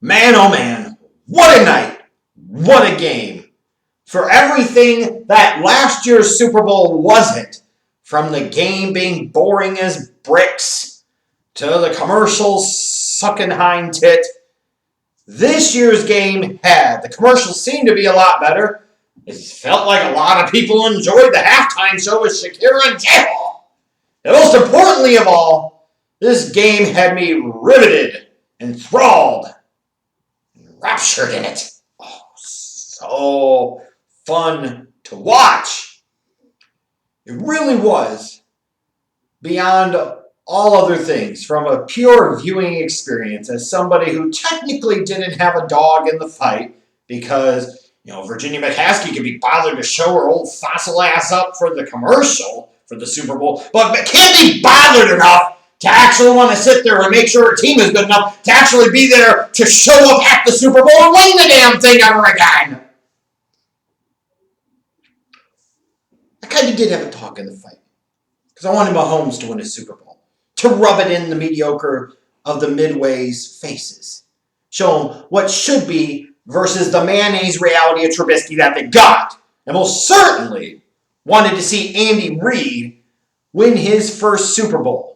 Man, oh man, what a night. What a game. For everything that last year's Super Bowl wasn't, from the game being boring as bricks to the commercials sucking hind tit, this year's game had. The commercials seemed to be a lot better. It felt like a lot of people enjoyed the halftime show with Shakira and J-Lo. And most importantly of all, this game had me riveted, enthralled, raptured in it. Oh, so fun to watch. It really was, beyond all other things, from a pure viewing experience, as somebody who technically didn't have a dog in the fight because, Virginia McCaskey could be bothered to show her old fossil ass up for the commercial for the Super Bowl, but can't be bothered enough to actually want to sit there and make sure her team is good enough to actually be there to show up at the Super Bowl and win the damn thing ever again. I kind of did have a talk in the fight because I wanted Mahomes to win a Super Bowl, to rub it in the mediocre of the Midway's faces, show them what should be versus the mayonnaise reality of Trubisky that they got, and most certainly wanted to see Andy Reid win his first Super Bowl.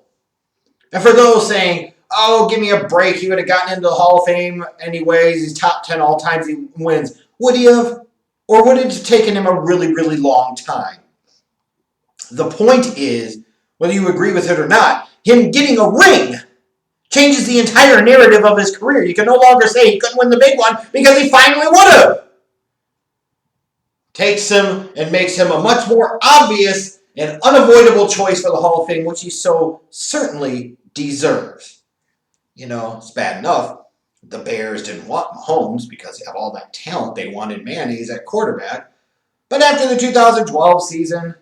And for those saying, oh, give me a break, he would have gotten into the Hall of Fame anyways, he's top 10 all times he wins. Would he have? Or would it have taken him a really, really long time? The point is, whether you agree with it or not, him getting a ring changes the entire narrative of his career. You can no longer say he couldn't win the big one because he finally would have. Takes him and makes him a much more obvious and unavoidable choice for the Hall of Fame, which he so certainly deserves. It's bad enough the Bears didn't want Mahomes because they have all that talent. They wanted mayonnaise at quarterback. But after the 2012 season,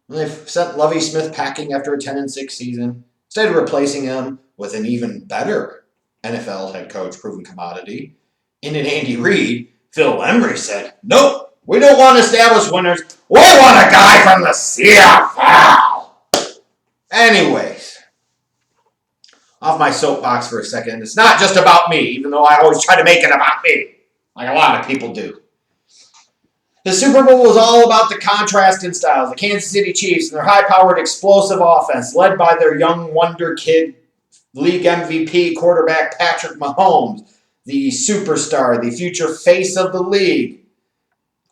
when they sent Lovie Smith packing after a 10-6 season, instead of replacing him with an even better NFL head coach, proven commodity, in an Andy Reid, Phil Emery said, nope, we don't want established winners. We want a guy from the CFL. Anyways, off my soapbox for a second. It's not just about me, even though I always try to make it about me, like a lot of people do. The Super Bowl was all about the contrast in styles. The Kansas City Chiefs and their high-powered, explosive offense, led by their young wonder kid, league MVP quarterback Patrick Mahomes, the superstar, the future face of the league.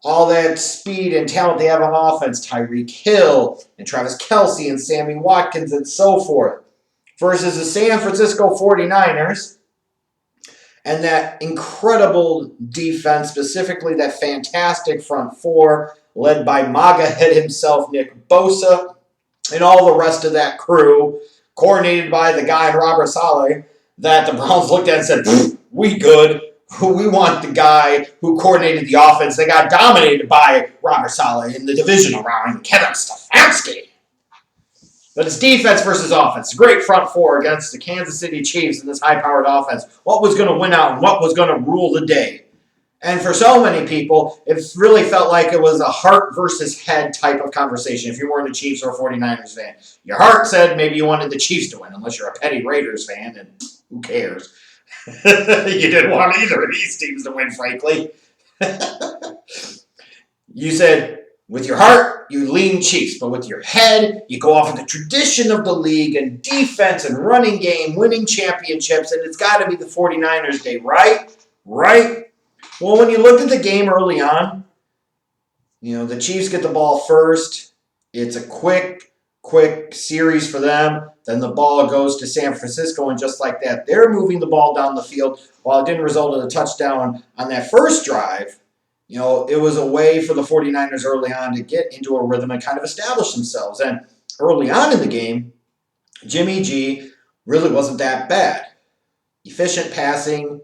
All that speed and talent they have on offense, Tyreek Hill and Travis Kelce and Sammy Watkins and so forth, versus the San Francisco 49ers and that incredible defense, specifically that fantastic front four, led by MAGA head himself, Nick Bosa, and all the rest of that crew, coordinated by the guy in Robert Saleh, that the Browns looked at and said, we good. We want the guy who coordinated the offense that got dominated by Robert Saleh in the divisional round, Kevin Stefanski. But it's defense versus offense. Great front four against the Kansas City Chiefs and this high-powered offense. What was going to win out and what was going to rule the day? And for so many people, it really felt like it was a heart versus head type of conversation if you weren't a Chiefs or a 49ers fan. Your heart said maybe you wanted the Chiefs to win, unless you're a petty Raiders fan, and who cares? You didn't want either of these teams to win, frankly. You said, with your heart, you lean Chiefs, but with your head, you go off of the tradition of the league and defense and running game, winning championships, and it's got to be the 49ers day, right? Right? Well, when you look at the game early on, the Chiefs get the ball first. It's a quick series for them. Then the ball goes to San Francisco, and just like that, they're moving the ball down the field. While it didn't result in a touchdown on that first drive, it was a way for the 49ers early on to get into a rhythm and kind of establish themselves. And early on in the game, Jimmy G really wasn't that bad. Efficient passing,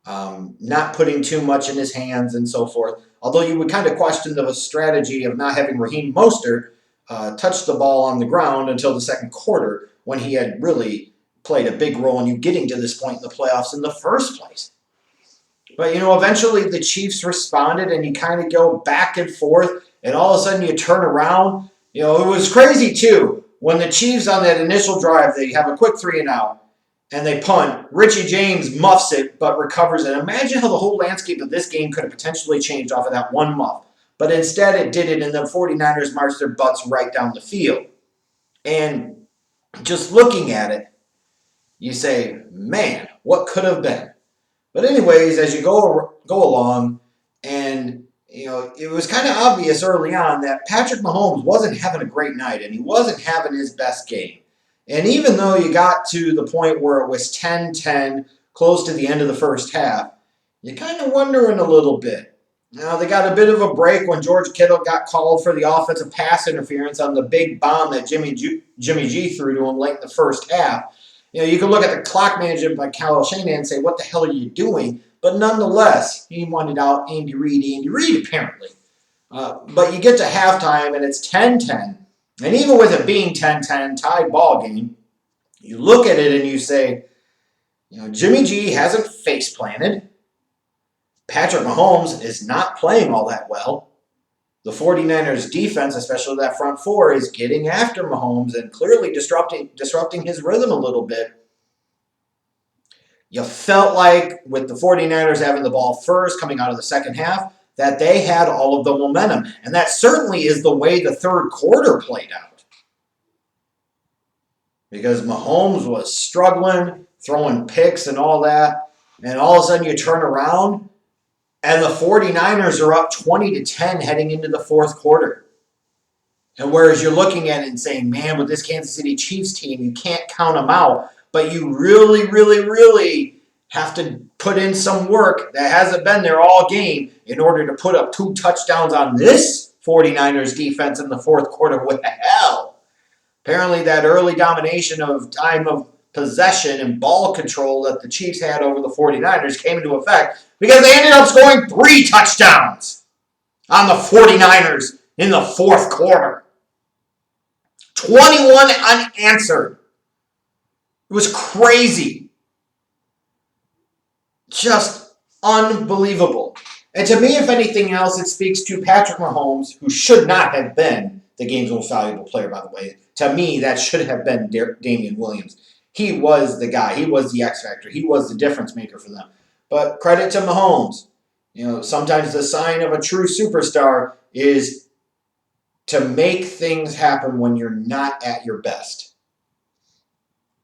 not putting too much in his hands and so forth. Although you would kind of question the strategy of not having Raheem Mostert touch the ball on the ground until the second quarter, when he had really played a big role in you getting to this point in the playoffs in the first place. But, eventually the Chiefs responded, and you kind of go back and forth, and all of a sudden you turn around. It was crazy, too. When the Chiefs on that initial drive, they have a quick 3-and-out, and they punt. Richie James muffs it, but recovers it. Imagine how the whole landscape of this game could have potentially changed off of that one muff. But instead, it did it, and the 49ers marched their butts right down the field. And just looking at it, you say, man, what could have been? But anyways, as you go along, and it was kind of obvious early on that Patrick Mahomes wasn't having a great night, and he wasn't having his best game. And even though you got to the point where it was 10-10, close to the end of the first half, you're kind of wondering a little bit. Now, they got a bit of a break when George Kittle got called for the offensive pass interference on the big bomb that Jimmy G threw to him late in the first half. You can look at the clock management by Kyle Shanahan and say, what the hell are you doing? But nonetheless, he wanted out Andy Reid apparently. But you get to halftime, and it's 10-10. And even with it being 10-10, tied ball game, you look at it and you say, Jimmy G hasn't face planted. Patrick Mahomes is not playing all that well. The 49ers defense, especially that front four, is getting after Mahomes and clearly disrupting his rhythm a little bit. You felt like with the 49ers having the ball first coming out of the second half, that they had all of the momentum. And that certainly is the way the third quarter played out. Because Mahomes was struggling, throwing picks and all that. And all of a sudden you turn around and the 49ers are up 20-10 heading into the fourth quarter. And whereas you're looking at it and saying, man, with this Kansas City Chiefs team, you can't count them out. But you really, really, really have to put in some work that hasn't been there all game in order to put up 2 touchdowns on this 49ers defense in the fourth quarter. What the hell? Apparently that early domination of time of possession and ball control that the Chiefs had over the 49ers came into effect because they ended up scoring 3 touchdowns on the 49ers in the fourth quarter. 21 unanswered. It was crazy. Just unbelievable. And to me, if anything else, it speaks to Patrick Mahomes, who should not have been the game's most valuable player, by the way. To me, that should have been Damian Williams. He was the guy. He was the X factor. He was the difference maker for them. But credit to Mahomes. Sometimes the sign of a true superstar is to make things happen when you're not at your best.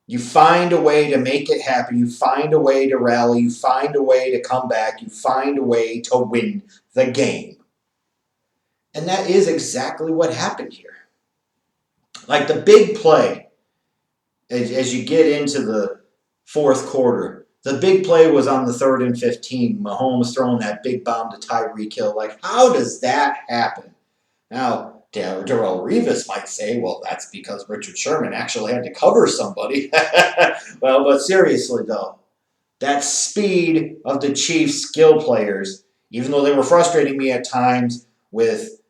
You find a way to make it happen. You find a way to rally. You find a way to come back. You find a way to win the game. And that is exactly what happened here. Like the big play, as you get into the fourth quarter, the big play was on the 3rd and 15. Mahomes throwing that big bomb to Tyreek Hill. Like, how does that happen? Now, Darrelle Revis might say, well, that's because Richard Sherman actually had to cover somebody. Well, but seriously, though, that speed of the Chiefs' skill players, even though they were frustrating me at times with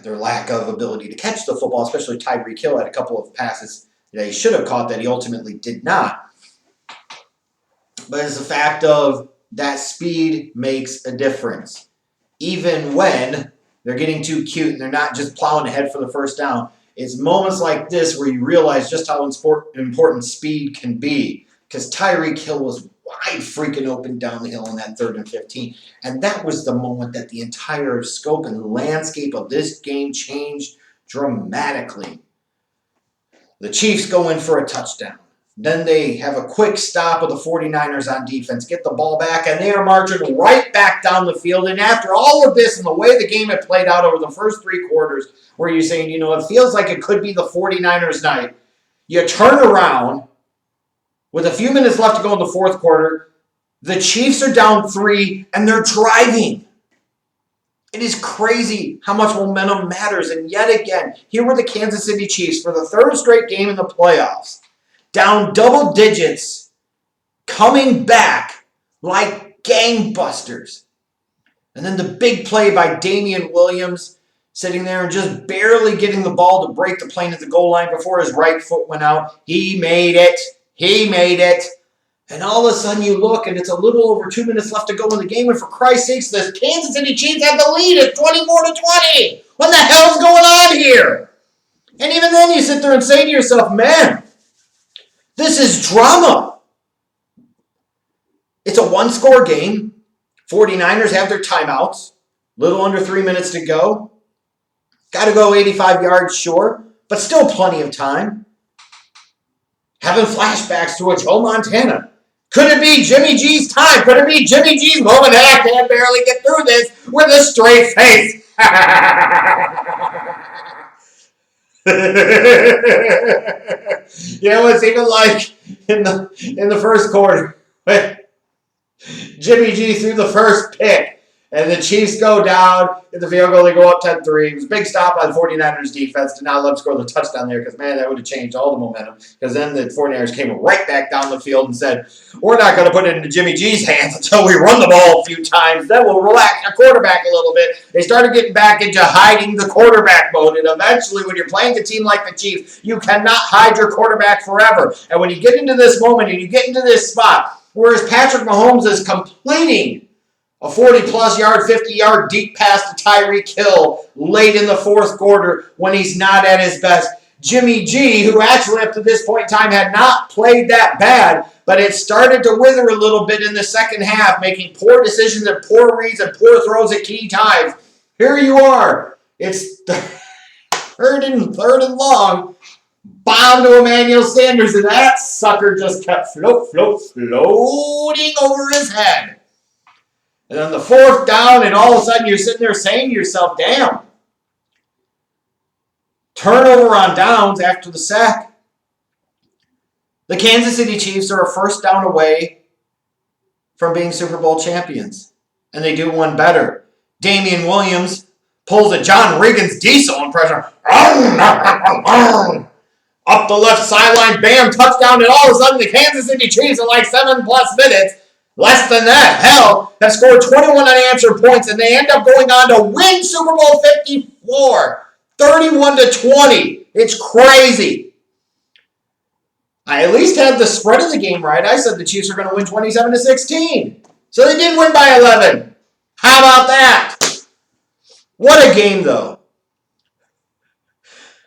their lack of ability to catch the football, especially Tyreek Hill had a couple of passes that he should have caught that he ultimately did not. But it's the fact of that speed makes a difference. Even when they're getting too cute and they're not just plowing ahead for the first down. It's moments like this where you realize just how important speed can be. Because Tyreek Hill was wide freaking open down the hill on that 3rd and 15. And that was the moment that the entire scope and landscape of this game changed dramatically. The Chiefs go in for a touchdown. Then they have a quick stop of the 49ers on defense, get the ball back, and they are marching right back down the field. And after all of this and the way the game had played out over the first 3 quarters, where you're saying, it feels like it could be the 49ers' night, you turn around with a few minutes left to go in the fourth quarter. The Chiefs are down 3, and they're driving. It is crazy how much momentum matters. And yet again, here were the Kansas City Chiefs for the 3rd straight game in the playoffs. Down double digits, coming back like gangbusters. And then the big play by Damian Williams, sitting there and just barely getting the ball to break the plane at the goal line before his right foot went out. He made it. He made it. And all of a sudden you look and it's a little over 2 minutes left to go in the game. And for Christ's sakes, the Kansas City Chiefs have the lead at 24-20. What the hell's going on here? And even then you sit there and say to yourself, man, This is drama. It's a one-score game. 49ers have their timeouts. Little under 3 minutes to go. Got to go 85 yards short, but still plenty of time. Having flashbacks to a Joe Montana. Could it be Jimmy G's time? Could it be Jimmy G's moment? I can barely get through this with a straight face. You know, it's even like in the first quarter when Jimmy G threw the first pick. And the Chiefs go down in the field goal. They go up 10-3. It was a big stop by the 49ers defense to not let them score the touchdown there because, man, that would have changed all the momentum. Because then the 49ers came right back down the field and said, we're not going to put it into Jimmy G's hands until we run the ball a few times. Then we'll relax the quarterback a little bit. They started getting back into hiding the quarterback mode. And eventually, when you're playing a team like the Chiefs, you cannot hide your quarterback forever. And when you get into this moment and you get into this spot, whereas Patrick Mahomes is completing a 40-plus yard, 50-yard deep pass to Tyreek Hill late in the fourth quarter when he's not at his best. Jimmy G, who actually up to this point in time had not played that bad, but it started to wither a little bit in the second half, making poor decisions and poor reads and poor throws at key times. Here you are. It's third and long. Bomb to Emmanuel Sanders, and that sucker just kept floating over his head. And then the fourth down, and all of a sudden you're sitting there saying to yourself, damn. Turnover on downs after the sack. The Kansas City Chiefs are a first down away from being Super Bowl champions. And they do one better. Damian Williams pulls a John Riggins diesel impression. Up the left sideline, bam, touchdown, and all of a sudden the Kansas City Chiefs in like 7+ minutes, less than that, hell, have scored 21 unanswered points, and they end up going on to win Super Bowl 54, 31-20. It's crazy. I at least had the spread of the game right. I said the Chiefs are going to win 27-16. So they did win by 11. How about that? What a game, though.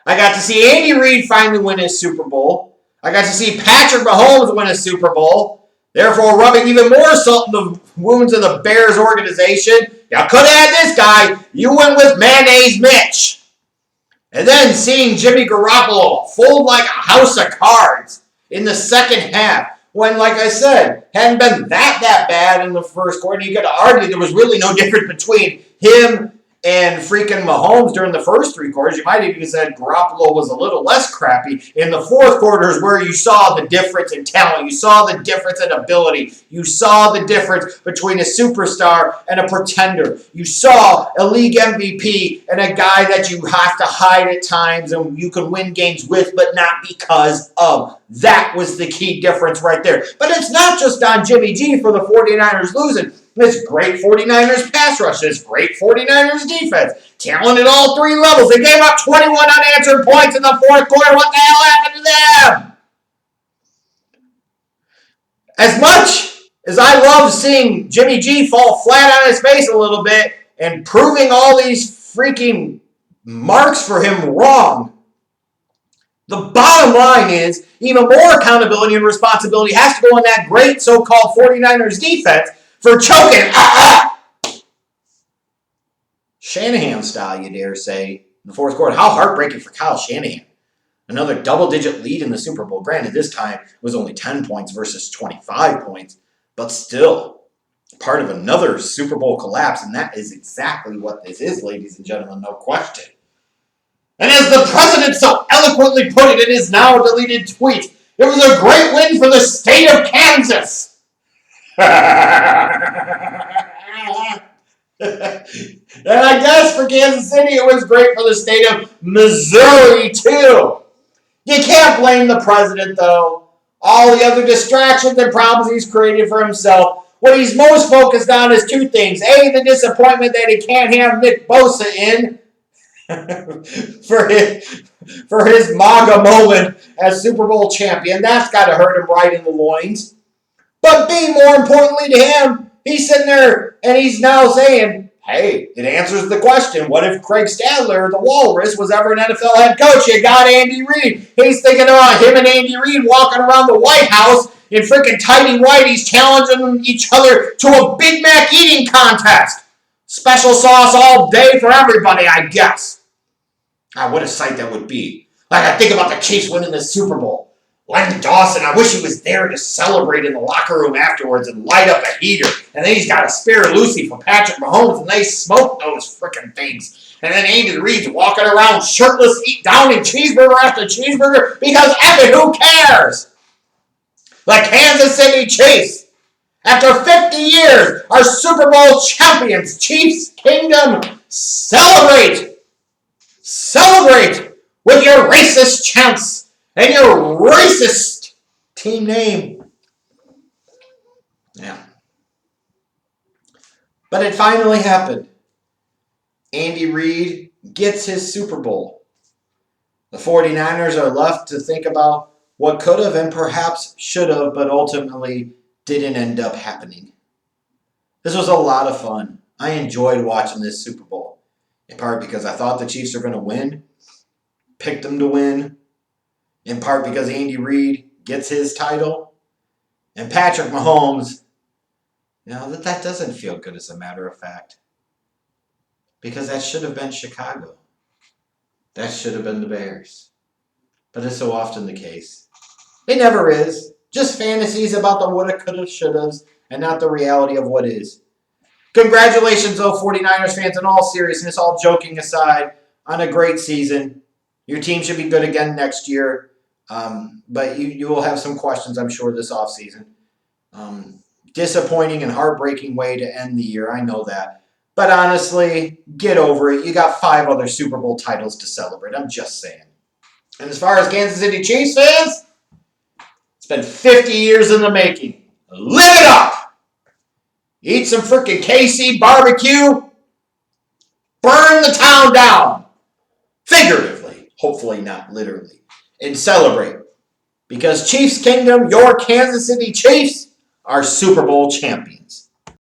I got to see Andy Reid finally win his Super Bowl. I got to see Patrick Mahomes win a Super Bowl. Therefore, rubbing even more salt in the wounds of the Bears organization. You could have had this guy. You went with Mayonnaise Mitch. And then seeing Jimmy Garoppolo fold like a house of cards in the second half. When, like I said, hadn't been that bad in the first quarter. You could argue there was really no difference between him and freaking Mahomes during the first three quarters. You might even said Garoppolo was a little less crappy. In the fourth quarter is where you saw the difference in talent. You saw the difference in ability. You saw the difference between a superstar and a pretender. You saw a league MVP and a guy that you have to hide at times and you can win games with, but not because of. That was the key difference right there. But it's not just on Jimmy G for the 49ers losing. It's great 49ers pass rush. It's great 49ers defense. Talent at all three levels. They gave up 21 unanswered points in the fourth quarter. What the hell happened to them? As much as I love seeing Jimmy G fall flat on his face a little bit and proving all these freaking marks for him wrong, the bottom line is even more accountability and responsibility has to go on that great so-called 49ers defense for choking. Shanahan style, you dare say, in the fourth quarter. How heartbreaking for Kyle Shanahan. Another double-digit lead in the Super Bowl. Granted, this time it was only 10 points versus 25 points, but still part of another Super Bowl collapse, and that is exactly what this is, ladies and gentlemen, no question. And as the president so eloquently put it in his now deleted tweet, it was a great win for the state of Kansas. And I guess for Kansas City, it was great for the state of Missouri, too. You can't blame the president, though. All the other distractions and problems he's created for himself. What he's most focused on is two things. A, the disappointment that he can't have Nick Bosa in for his MAGA moment as Super Bowl champion. That's got to hurt him right in the loins. But B, more importantly to him, he's sitting there and he's now saying, Hey, it answers the question. What if Craig Stadler, the Walrus, was ever an NFL head coach? You got Andy Reid. He's thinking about him and Andy Reid walking around the White House in freaking tighty whities, challenging each other to a Big Mac eating contest. Special sauce all day for everybody, I guess. What a sight that would be. Like, I think about the Chiefs winning the Super Bowl. Len Dawson, I wish he was there to celebrate in the locker room afterwards and light up a heater. And then he's got a spare Lucy for Patrick Mahomes, and they smoke those freaking things. And then Andy Reid's walking around shirtless, downing cheeseburger after cheeseburger, because who cares? The Kansas City Chiefs, after 50 years, are Super Bowl champions. Chiefs Kingdom, celebrate! Celebrate with your racist chants and your racist team name. Yeah. But it finally happened. Andy Reid gets his Super Bowl. The 49ers are left to think about what could have and perhaps should have, but ultimately didn't end up happening. This was a lot of fun. I enjoyed watching this Super Bowl, in part because I thought the Chiefs were going to win, picked them to win, in part because Andy Reid gets his title, and Patrick Mahomes, that doesn't feel good as a matter of fact, because that should have been Chicago. That should have been the Bears. But it's so often the case. It never is. Just fantasies about the woulda, coulda, shouldas, and not the reality of what is. Congratulations, though, 49ers fans, in all seriousness, all joking aside, on a great season. Your team should be good again next year. But you will have some questions, I'm sure, this offseason. Disappointing and heartbreaking way to end the year. I know that. But honestly, get over it. You got 5 other Super Bowl titles to celebrate. I'm just saying. And as far as Kansas City Chiefs fans, it's been 50 years in the making. Live it up! Eat some freaking KC barbecue. Burn the town down. Figuratively. Hopefully not literally. And celebrate. Because Chiefs Kingdom, your Kansas City Chiefs, are Super Bowl champions.